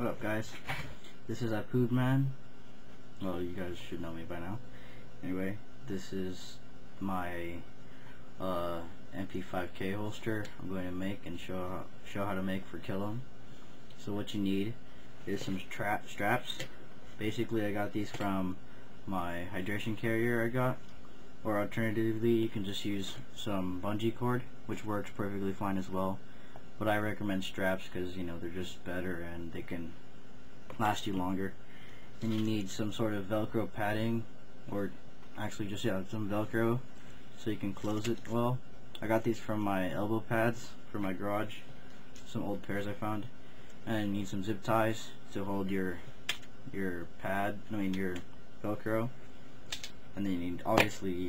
What up, guys? This is iPoodman. Well, you guys should know me by now. Anyway, this is my MP5k holster I'm going to make and show how to make for kill 'em. So what you need is some straps. Basically, I got these from my hydration carrier I got, or alternatively you can just use some bungee cord, which works perfectly fine as well. But I recommend straps because, you know, they're just better and they can last you longer. And you need some sort of Velcro padding, or actually just some Velcro so you can close it well. I got these from my elbow pads for my garage, some old pairs I found. And you need some zip ties to hold your Velcro. And then you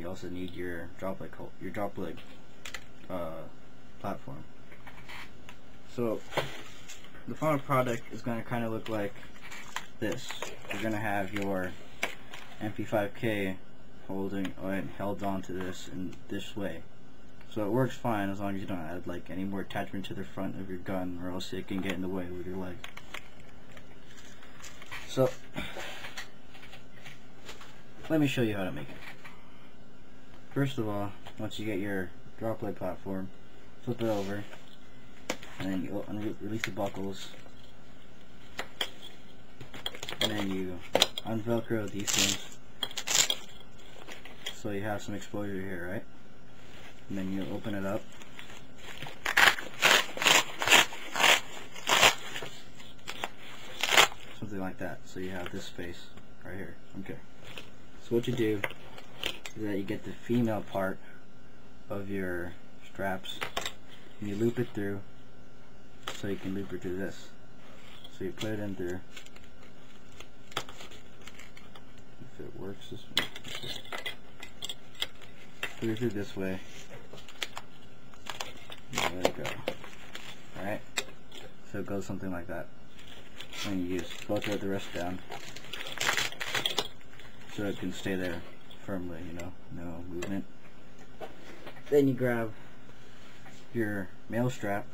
also need your drop leg platform. So the final product is going to kind of look like this. You're going to have your MP5k held onto this in this way. So it works fine as long as you don't add like any more attachment to the front of your gun, or else it can get in the way with your leg. So let me show you how to make it. First of all, once you get your drop leg platform, flip it over, and then you release the buckles, and then you unvelcro these things so you have some exposure here, right? And then you open it up, something like that, so you have this space right here. Okay, so what you do is that you get the female part of your straps and you loop it through, so you can loop it through this. So you put it in through, if it works this way, put it through this way, and let it go. Alright, so it goes something like that. And you just Velcro the rest down so it can stay there firmly, you know, no movement. Then you grab your male strap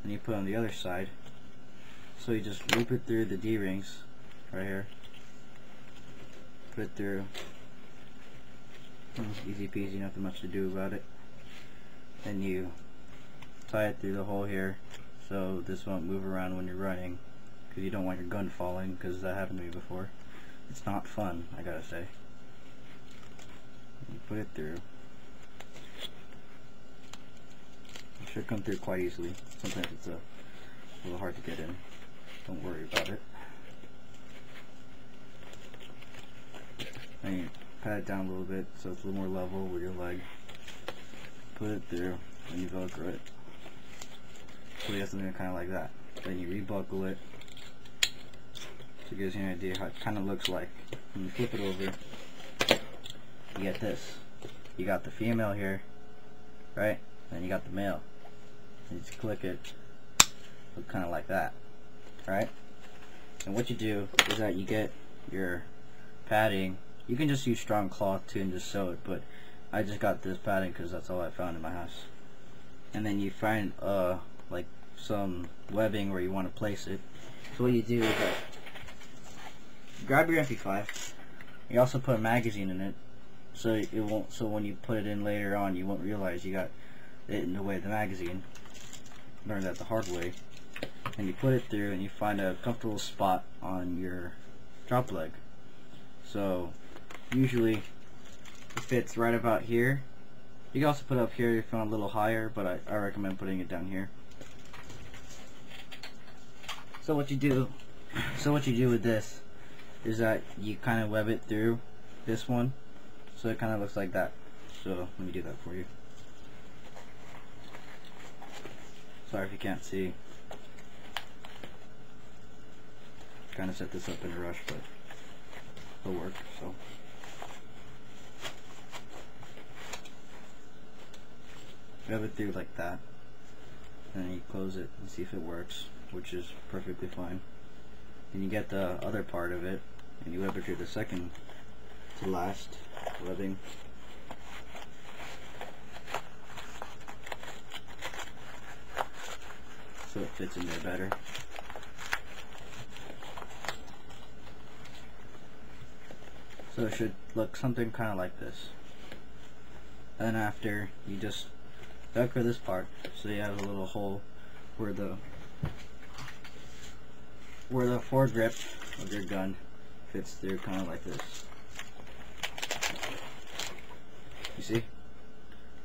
and you put it on the other side. So you just loop it through the D-rings right here. Put it through. Easy peasy, nothing much to do about it. Then you tie it through the hole here so this won't move around when you're running, because you don't want your gun falling, because that happened to me before. It's not fun, I gotta say. You put it through. It should come through quite easily. Sometimes it's a little hard to get in. Don't worry about it. And you pat it down a little bit so it's a little more level with your leg. Put it through and you Velcro it. So you have something kind of like that. Then you rebuckle it. So it gives you an idea how it kind of looks like. When you flip it over, you get this. You got the female here, right? Then you got the male. You just click it, look kind of like that, right? And what you do is that you get your padding. You can just use strong cloth too and just sew it, but I just got this padding because that's all I found in my house. And then you find like some webbing where you want to place it. So what you do is that you grab your MP5. You also put a magazine in it, so it won't. So when you put it in later on, you won't realize you got it in the way of the magazine. Learned that the hard way. And you put it through, and you find a comfortable spot on your drop leg. So usually it fits right about here. You can also put it up here if you want a little higher, but I recommend putting it down here. So what you do with this is that you kind of web it through this one, so it kind of looks like that. So let me do that for you. Sorry if you can't see. Kind of set this up in a rush, but it'll work. So web it through like that, and then you close it and see if it works, which is perfectly fine. And you get the other part of it, and you web it through the second to last webbing. So it fits in there better. So it should look something kind of like this. And after, you just velcro this part so you have a little hole where the foregrip of your gun fits through, kind of like this. You see?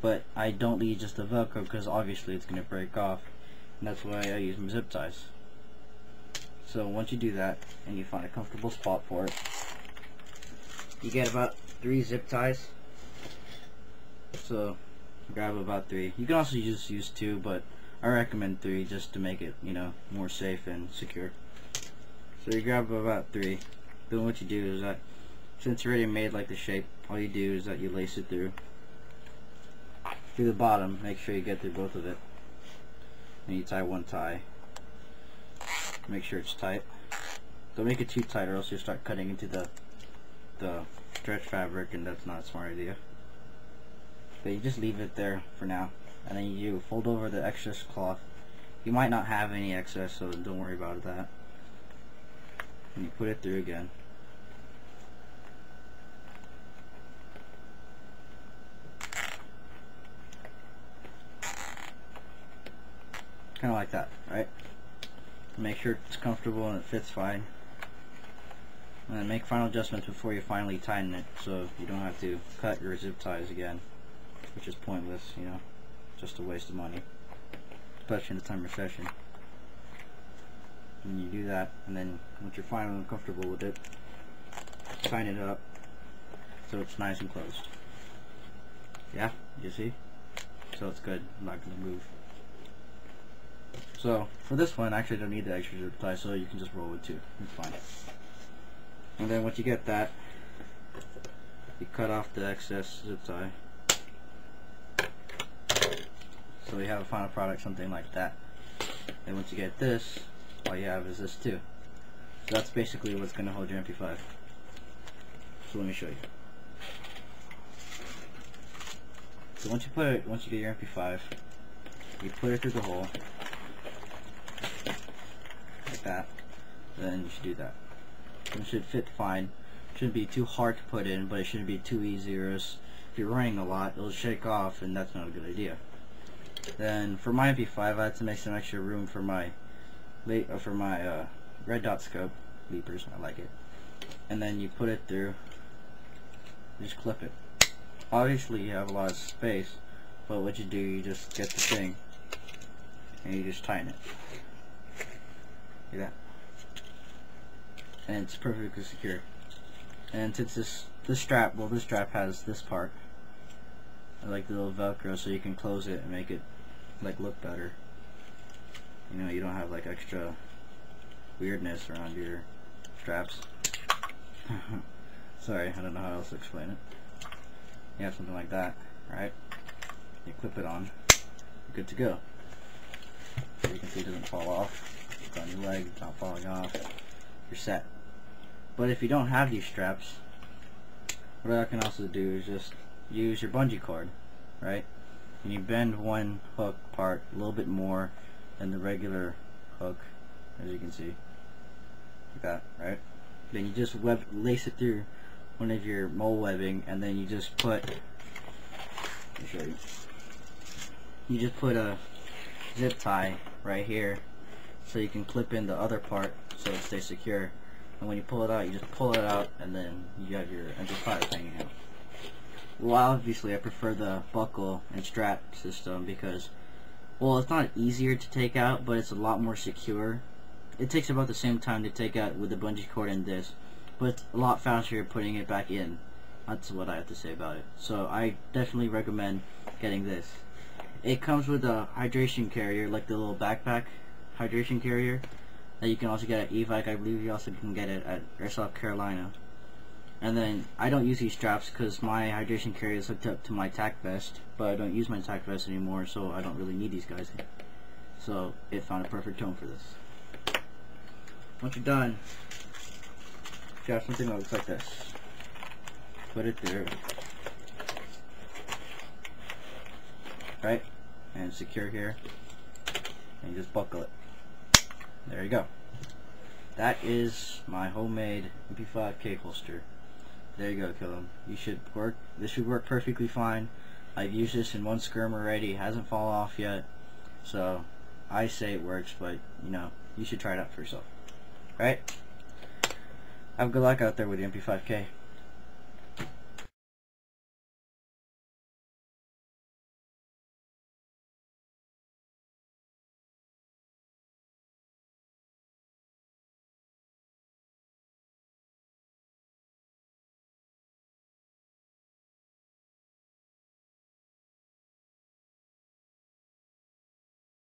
But I don't need just the velcro because obviously it's going to break off, and that's why I use my zip ties. So once you do that and you find a comfortable spot for it, you get about 3 zip ties. So grab about 3. You can also just use 2, but I recommend 3 just to make it, you know, more safe and secure. So you grab about 3. Then what you do is that, since it's already made like the shape, all you do is that you lace it through the bottom. Make sure you get through both of it. And you tie one tie. Make sure it's tight. Don't make it too tight or else you'll start cutting into the stretch fabric, and that's not a smart idea. But you just leave it there for now, and then you fold over the excess cloth. You might not have any excess, so don't worry about that. And you put it through again. Kind of like that, right? Make sure it's comfortable and it fits fine. And then make final adjustments before you finally tighten it, so you don't have to cut your zip ties again, which is pointless, you know, just a waste of money, especially in the time recession. And you do that, and then once you're finally comfortable with it, tighten it up so it's nice and closed. Yeah, you see? So it's good. I'm not going to move. So for this one, I actually don't need the extra zip tie, so you can just roll with 2. It's fine. And then once you get that, you cut off the excess zip tie. So you have a final product, something like that. And once you get this, all you have is this too. So that's basically what's going to hold your MP5. So let me show you. So once you get your MP5, you put it through the hole like that. Then you should do that. It should fit fine. It shouldn't be too hard to put in, but it shouldn't be too easy, or else if you're running a lot, it'll shake off, and that's not a good idea. Then for my MP5, I had to make some extra room for my red dot scope leapers. I like it. And then you put it through. You just clip it. Obviously, you have a lot of space, but what you do, you just get the thing and you just tighten it. See that? And it's perfectly secure. And since this strap has this part, I like the little Velcro, so you can close it and make it like look better. You know, you don't have like extra weirdness around your straps. Sorry, I don't know how else to explain it. You have something like that, right? You clip it on, good to go. So you can see it doesn't fall off. It's on your leg, it's not falling off. You're set. But if you don't have these straps, what I can also do is just use your bungee cord, right? And you bend one hook part a little bit more than the regular hook, as you can see, like that, right? Then you just lace it through one of your mole webbing, and then you just put, let me show you. You just put a zip tie right here, so you can clip in the other part so it stays secure. And when you pull it out, you just pull it out, and then you have your MP5 hanging out. Well, obviously I prefer the buckle and strap system because, well, it's not easier to take out, but it's a lot more secure. It takes about the same time to take out with the bungee cord and this, but it's a lot faster putting it back in. That's what I have to say about it. So I definitely recommend getting this. It comes with a hydration carrier, like the little backpack hydration carrier that you can also get at Evike. I believe you also can get it at Airsoft Carolina. And then I don't use these straps because my hydration carrier is hooked up to my tack vest, but I don't use my tack vest anymore, so I don't really need these guys. So it found a perfect home for this. Once you're done, you have something that looks like this. Put it through, right, and secure here, and you just buckle it. There you go. That is my homemade MP5k holster. there you go, kill him. This should work perfectly fine. I've used this in one skirm already. It hasn't fallen off yet. So, I say it works, but, you know, you should try it out for yourself. Alright? Have good luck out there with the MP5k.